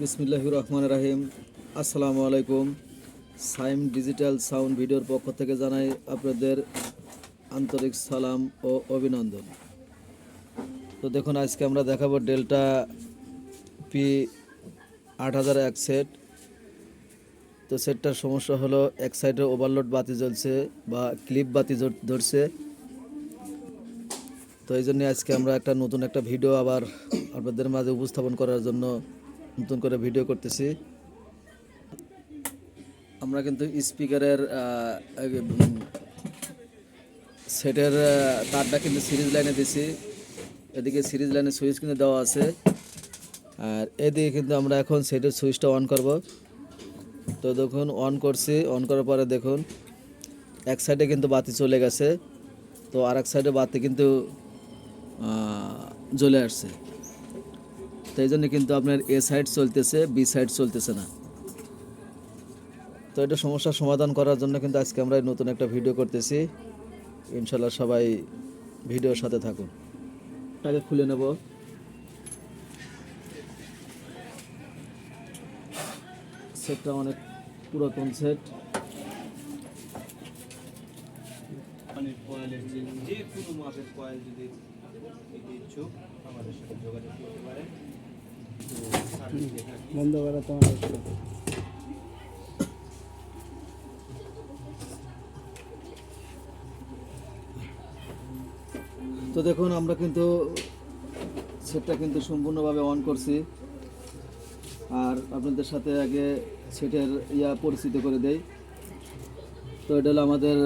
বিসমিল্লাহির রহমানির রহিম। আসসালামু আলাইকুম। সাইম ডিজিটাল সাউন্ড ভিডিওর পক্ষ থেকে জানাই আপনাদের আন্তরিক সালাম ও অভিনন্দন। তো দেখুন, আজকে আমরা দেখাবো ডেল্টা পি 8001 সেট। তো সেটটার সমস্যা হলো এক সাইডে ওভারলোড বাতি জ্বলছে বা ক্লিপ বাতি ধরছে। তো এই জন্য আজকে আমরা নতুন একটা ভিডিও আবার আপনাদের মাঝে উপস্থাপন করার জন্য নতুন করে ভিডিও করতেছি। আমরা কিন্তু স্পিকারের সেটের তারটা কিন্তু সিরিজ লাইনে দিছি। এদিকে সিরিজ লাইনে সুইচ কিন্তু দেওয়া আছে, আর এদিকে কিন্তু আমরা এখন সেটের সুইচটা অন করব। তো দেখুন, অন করছি। অন করার পরে দেখুন এক সাইডে কিন্তু বাতি চলে গেছে, তো আর এক সাইডে বাতি কিন্তু জ্বলে আসছে। তো এই জন্য কিন্তু আপনার এ সাইড চলতেছে, বি সাইড চলতেছে না। তো এটা সমস্যার সমাধান করার জন্য কিন্তু আজকে আমরা নতুন একটা ভিডিও করতেছি। ইনশাল্লাহ সবাই ভিডিওর সাথে থাকুন। এটাকে খুলে নেব। সেটটা অনেক পুরাতন সেট। পানির কয়েলের যে কোনো মাপের কয়েল যদি ইচ্ছুক আমাদের সাথে যোগাযোগ করতে পারেন। বন্ধ করা তোমার তো দেখুন, আমরা কিন্তু সেটটা কিন্তু সম্পূর্ণভাবে অন করছি। আর আপনাদের সাথে আগে সেটের পরিচিত করে দেই। তো এটা হলো আমাদের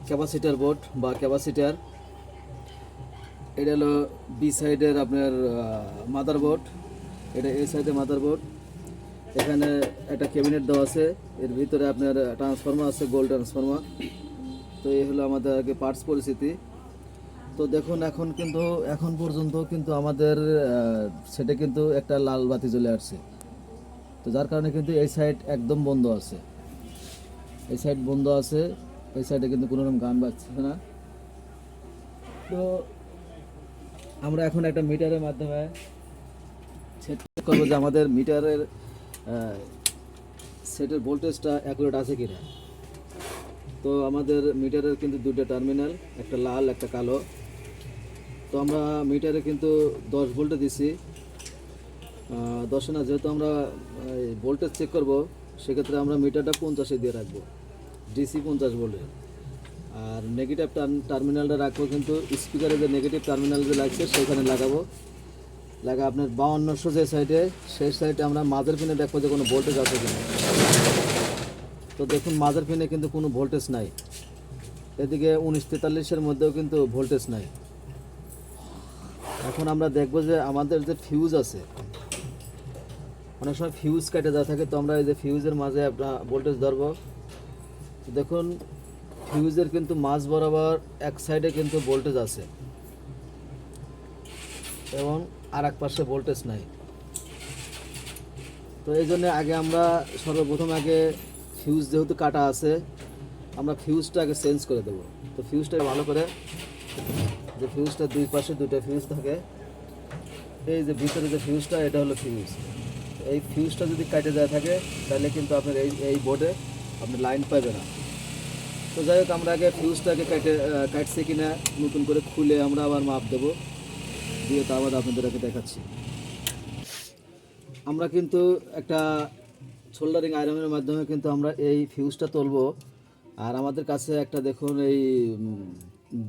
ক্যাপাসিটার বোর্ড বা ক্যাপাসিটার। এটা হলো বি সাইডের আপনার মাদার বোর্ড, এটা এ সাইডে মাদার বোর্ড। এখানে একটা ক্যাবিনেট দেওয়া আছে, এর ভিতরে আপনার ট্রান্সফর্মার আছে, গোল্ড ট্রান্সফর্মার। তো এই হলো আমাদের আগে পার্টস পরিস্থিতি। তো দেখুন, এখন পর্যন্ত কিন্তু আমাদের সেটা কিন্তু একটা লাল বাতি জ্বলে আসছে। তো যার কারণে কিন্তু এই সাইড একদম বন্ধ আছে, এই সাইড বন্ধ আছে। এই সাইডে কিন্তু কোনো রকম গান বাজছে না। তো আমরা এখন একটা মিটারের মাধ্যমে চেক করবো যে আমাদের মিটারের সেটের ভোল্টেজটা অ্যাকুরেট আছে কিনা। তো আমাদের মিটারের কিন্তু দুটো টার্মিনাল, একটা লাল একটা কালো। তো আমরা মিটারে কিন্তু 10 ভোল্টে দিছি। 10 না, যেহেতু আমরা ভোল্টেজ চেক করব, সেক্ষেত্রে আমরা মিটারটা 50-এ দিয়ে রাখবো, ডিসি 50 ভোল্টের। আর নেগেটিভ টার্মিনালটা রাখবো কিন্তু স্পিকারে যে নেগেটিভ টার্মিনাল যে লাগছে সেখানে লাগাবো। আপনার 5200 যে সাইডে, সেই সাইডে আমরা মাঝের পিনে দেখবো যে কোনো ভোল্টেজ আছে কিনা। তো দেখুন, মাঝের পিনে কিন্তু কোনো ভোল্টেজ নাই। এদিকে 1943-এর মধ্যেও কিন্তু ভোল্টেজ নাই। এখন আমরা দেখব যে আমাদের যে ফিউজ আছে, অনেক সময় ফিউজ কেটে দেওয়া থাকে। তো আমরা এই যে ফিউজের মাঝে আপনার ভোল্টেজ ধরবো। দেখুন, ফিউজের কিন্তু মাঝ বরাবর এক সাইডে কিন্তু ভোল্টেজ আছে এবং আর এক পাশে ভোল্টেজ নাই। তো এই জন্য আগে আমরা সর্বপ্রথম ফিউজ যেহেতু কাটা আছে, আমরা ফিউজটা আগে চেঞ্জ করে দেবো। তো ফিউজটা ভালো করে, যে ফিউজটা দুই পাশে দুটো ফিউজ থাকে, এই যে ভিতরে যে ফিউজটা, এটা হলো ফিউজ। এই ফিউজটা যদি কাটে দেওয়া থাকে তাহলে কিন্তু আপনার এই বোর্ডে আপনি লাইন পাবে না। তো যাই হোক, আমরা আগে ফিউজটাকে কাটছে কিনা নতুন করে খুলে আমরা আবার মাপ দেবো, দিয়ে তো আবার আপনাদের দেখাচ্ছি। আমরা কিন্তু একটা সোল্ডারিং আয়রনের মাধ্যমে কিন্তু আমরা এই ফিউজটা তুলবো। আর আমাদের কাছে একটা দেখুন, এই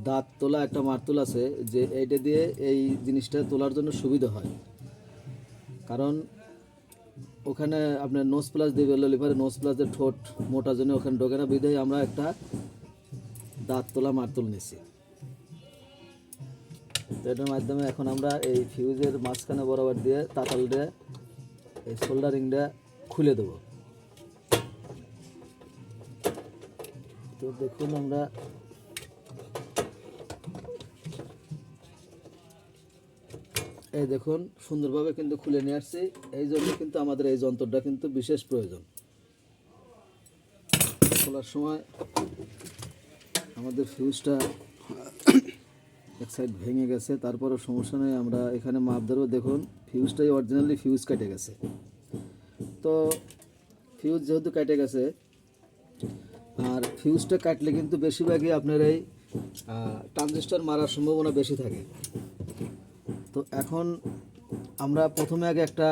দাঁত তোলা একটা মারতুল আছে, যে এইটা দিয়ে এই জিনিসটা তোলার জন্য সুবিধা হয়। কারণ ওখানে আপনার নোজ প্লাস দিয়ে লিভারে নোজ প্লাসের ঠোঁট মোটার জন্য ওখানে ঢোকে না, বিধায় আমরা একটা দাঁত তোলা মারতুল নিছি। তো এটার মাধ্যমে এখন আমরা এই ফিউজের মাঝখানে বরাবর দিয়ে তাতাল দিয়ে এই সোল্ডারিংটা খুলে দেবো। তো দেখুন, আমরা এই দেখুন সুন্দরভাবে কিন্তু খুলে নিয়ে আসছি। এই জন্য কিন্তু আমাদের এই যন্ত্রটা কিন্তু বিশেষ প্রয়োজন। খোলার সময় আমাদের ফিউজটা এক সাইড ভেঙে গেছে, তারপরও সমস্যা নেই, আমরা এখানে মাপ ধরবো। দেখুন, ফিউজটাই অরিজিনালি ফিউজ কেটে গেছে। তো ফিউজ যেহেতু কেটে গেছে, আর ফিউজটা কাটলে কিন্তু বেশিরভাগই আপনার এই ট্রানজিস্টর মারার সম্ভাবনা বেশি থাকে। তো এখন আমরা প্রথমে আগে একটা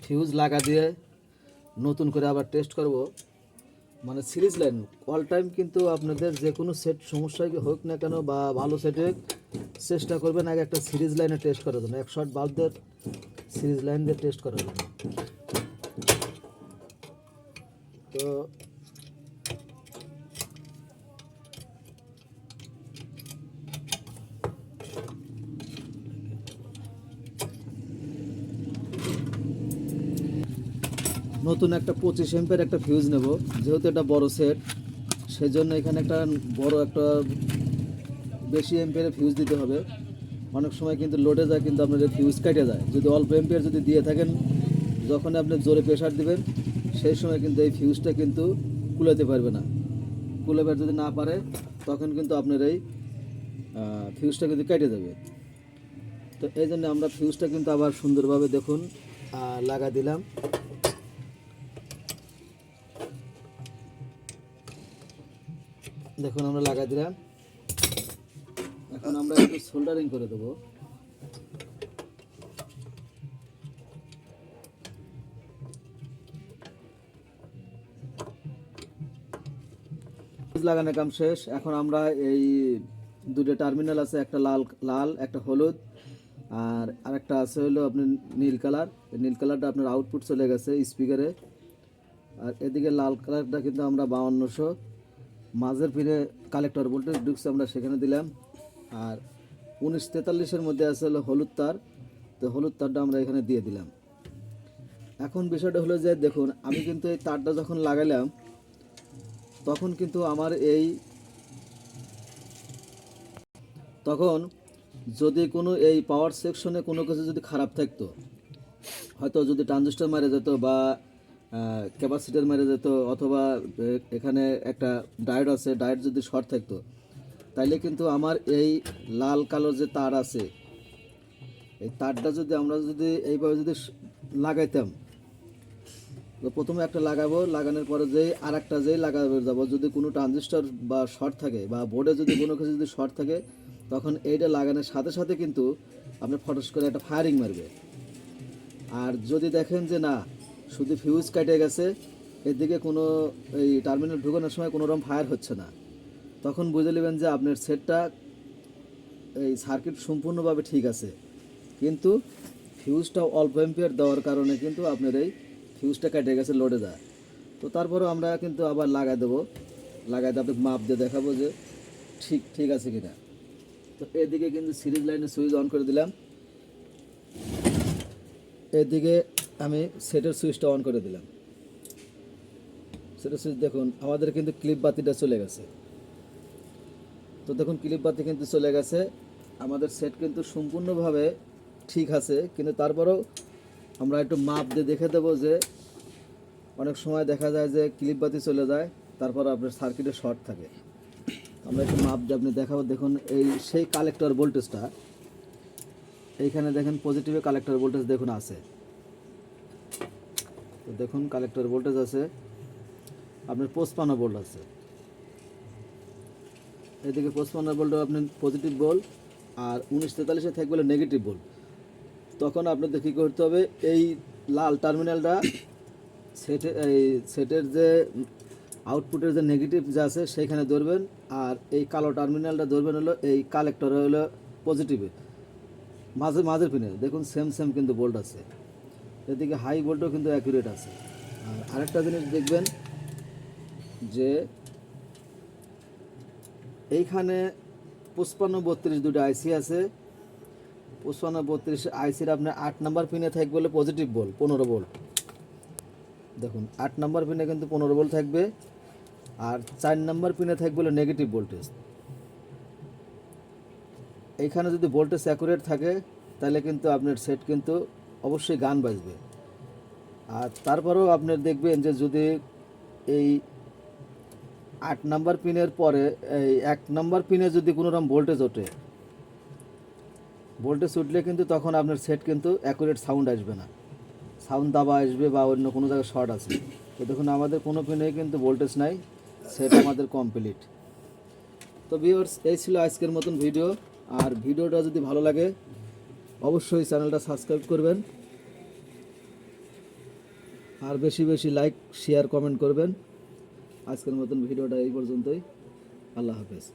ফিউজ লাগা দিয়ে নতুন করে আবার টেস্ট করব। মানে সিরিজ লাইন অল টাইম কিন্তু আপনাদের যে কোনো সেট সমস্যায় হোক না কেন বা ভালো সেটে চেষ্টা করবেন আগে একটা সিরিজ লাইনে টেস্ট করার জন্য, 100 বাল্বদের সিরিজ লাইন দিয়ে টেস্ট করার জন্য। তো নতুন একটা 25 এম্পের একটা ফিউজ নেব, যেহেতু এটা বড় সেট সেই জন্য এখানে একটা বড় একটা বেশি এম্পের ফিউজ দিতে হবে। অনেক সময় কিন্তু লোডে যায় কিন্তু আপনার ফিউজ কেটে যায়, যদি অল্প এম্পের যদি দিয়ে থাকেন যখন আপনি জোরে প্রেশার দিবেন সেই সময় কিন্তু এই ফিউজটা কিন্তু কুলাতে পারবে না। কুলাবার যদি না পারে তখন কিন্তু আপনার এই ফিউজটা কিন্তু কেটে যাবে। তো এই জন্য আমরা ফিউজটা কিন্তু আবার সুন্দরভাবে দেখুন লাগা দিলাম। দেখুন আমরা লাগা দিলাম। এখন আমরা একটু সোল্ডারিং করে দেবো। লাগানোর কাম শেষ। এখন আমরা এই দুটো টার্মিনাল আছে, একটা লাল লাল একটা হলুদ আর আরেকটা আছে হলো আপনার নীল কালার। নীল কালারটা আপনার আউটপুট চলে গেছে স্পিকারে, আর এদিকে লাল কালারটা কিন্তু আমরা 5200 মাঝের পিনে কালেক্টর ভোল্টেজ ঢুকছে আমরা সেখানে দিলাম। আর 1943-এর মধ্যে আছে হলো হলুদ তার, তো হলুদ তারটা আমরা এখানে দিয়ে দিলাম। এখন বিষয়টা হলো যে দেখুন আমি কিন্তু এই তারটা যখন লাগাইলাম তখন কিন্তু আমার তখন যদি কোনো এই পাওয়ার সেকশনে কোনো কিছু যদি খারাপ থাকতো, হয়তো যদি ট্রানজিস্টর মারা যেত বা ক্যাপাসিটার মারা যেত, অথবা এখানে একটা ডায়োড আছে, ডায়োড যদি শর্ট থাকতো, তাইলে কিন্তু আমার এই লাল কালো যে তার আছে এই তারটা যদি আমরা যদি এইভাবে যদি লাগাইতাম, তো প্রথমে একটা লাগাবো, লাগানোর পরে যেই আর একটা যেই লাগাবো যাবো, যদি কোনো ট্রানজিস্টর বা শর্ট থাকে বা বোর্ডে যদি কোনো কিছু যদি শর্ট থাকে তখন এইটা লাগানোর সাথে সাথে কিন্তু আপনি ফটোস করে একটা ফায়ারিং মারবে। আর যদি দেখেন যে না শুধু ফিউজ কেটে গেছে, এদিকে কোনো এই টার্মিনাল ঢুকানোর সময় কোনো রকম ফায়ার হচ্ছে না, তখন বুঝে নেবেন যে আপনার সেটটা এই সার্কিট সম্পূর্ণভাবে ঠিক আছে, কিন্তু ফিউজটা অল্প এম্পিয়ার দেওয়ার কারণে কিন্তু আপনার এই ফিউজটা কেটে গেছে, লোডে যায়। তো তারপরেও আমরা কিন্তু আবার লাগাই দেবো, লাগাই দিয়ে আপনাকে মাপ দিয়ে দেখাবো যে ঠিক আছে কিনা। তো এদিকে কিন্তু সিরিজ লাইনে সুইচ অন করে দিলাম, এদিকে আমি সেটের সুইচটা অন করে দিলাম। সেটের সুইচ দেখুন আমাদের কিন্তু ক্লিপ বাতিটা চলে গেছে। তো দেখুন ক্লিপ বাতি কিন্তু চলে গেছে, আমাদের সেট কিন্তু সম্পূর্ণভাবে ঠিক আছে, কিন্তু তারপরেও আমরা একটু মাপ দিয়ে দেখে দেবো যে অনেক সময় দেখা যায় যে ক্লিপ বাতি চলে যায় তারপর আপনার সার্কিটে শর্ট থাকে। আমরা একটু মাপ দিয়ে আপনি দেখাবো। দেখুন এই সেই কালেক্টর ভোল্টেজটা এইখানে দেখেন পজিটিভে কালেক্টর ভোল্টেজ দেখুন আছে, তো দেখুন কালেক্টর ভোল্টেজ আছে আপনার 55 ভোল্ট আছে, এদিকে 55 ভোল্ট আপনি পজিটিভ ভোল্ট, আর 1943-এ থাকবে বলে নেগেটিভ ভোল্ট। তখন আপনাদের কী করতে হবে, এই লাল টার্মিনালটা সেটের যে আউটপুটের যে নেগেটিভ যা আছে সেইখানে ধরবেন, আর এই কালো টার্মিনালটা ধরবেন হলো এই কালেক্টর হলো পজিটিভে মাঝের পিনে দেখুন সেম কিন্তু ভোল্ট আছে, এদিকে হাই ভোল্টও কিন্তু অ্যাকুরেট আছে। আর আরেকটা জিনিস দেখবেন যে এইখানে 5532 দুটো আইসি আছে, 5532 আইসির আপনার 8 নাম্বার পিনে থাকবে বলে পজিটিভ ভোল্ট 15 ভোল্ট। দেখুন 8 নাম্বার পিনে কিন্তু 15 ভোল্ট থাকবে, আর 4 নাম্বার পিনে থাকবে বলে নেগেটিভ ভোল্টেজ। এইখানে যদি ভোল্টেজ অ্যাকুরেট থাকে তাহলে কিন্তু আপনার সেট কিন্তু অবশ্যই গান বাজবে। আর তারপরেও আপনার দেখবেন যে যদি এই 8 নাম্বার পিনের পরে এই 1 নাম্বার পিনে যদি কোনো রকম ভোল্টেজ ওঠে, ভোল্টেজ উঠলে কিন্তু তখন আপনার সেট কিন্তু অ্যাকুরেট সাউন্ড আসবে না, সাউন্ড দাবা আসবে বা অন্য কোনো জায়গায় শর্ট আছে। তো দেখুন আমাদের কোনো ফ্যানে কিন্তু ভোল্টেজ নাই, সেটা আমাদের কমপ্লিট। তো ভিউয়ার্স, এই ছিল আজকের মতন ভিডিও। আর ভিডিওটা যদি ভালো লাগে অবশ্যই চ্যানেলটা সাবস্ক্রাইব করবেন, আর বেশি বেশি লাইক শেয়ার কমেন্ট করবেন। আজকের মতন ভিডিওটা এই পর্যন্তই। আল্লাহ হাফেজ।